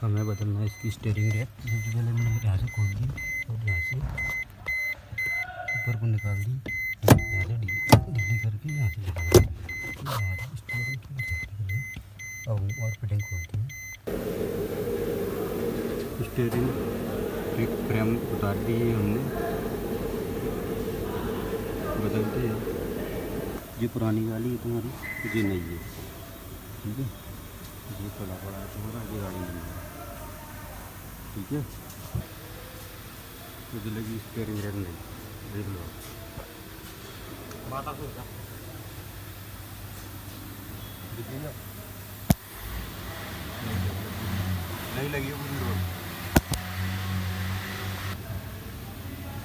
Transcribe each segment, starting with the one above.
हमें बदलना है इसकी स्टीयरिंग रैक। सबसे पहले मैंने यहाँ से खोल दी और यहाँ से ऊपर को निकाल दी, यहाँ से ढीली करके यहाँ से निकाल दी। स्टीयरिंग अब और फिटिंग खोलती है। स्टीयरिंग एक फ्रेम उतार दी है हमने, बदलते हैं। ये पुरानी गाड़ी है तुम्हारी, ये नहीं है, ठीक है। ये पड़ा पड़ा है तुम्हारा, ये गाड़ी नहीं है, ठीक है। मुझे लगी स्टीयरिंग रैक नहीं, देख लो बात सोचा नहीं लगी पूरी रोड।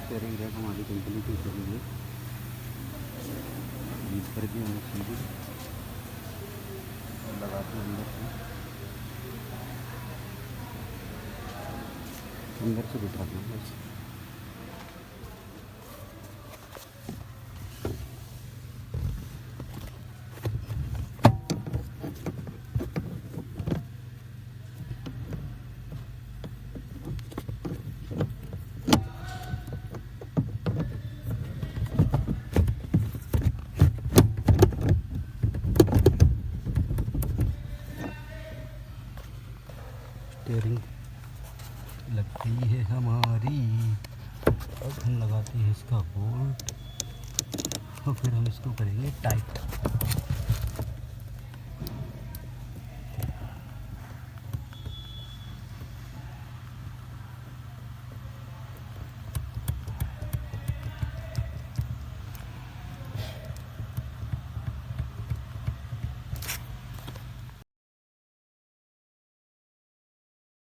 स्टीयरिंग रैक हमारी कंपनी की चली है, बीच करके हमें सीधी लगाते हैं अंदर से बिठाते हैं बस। स्टीयरिंग लगती है हमारी, अब हम लगाते हैं इसका बोल्ट और फिर हम इसको करेंगे टाइट।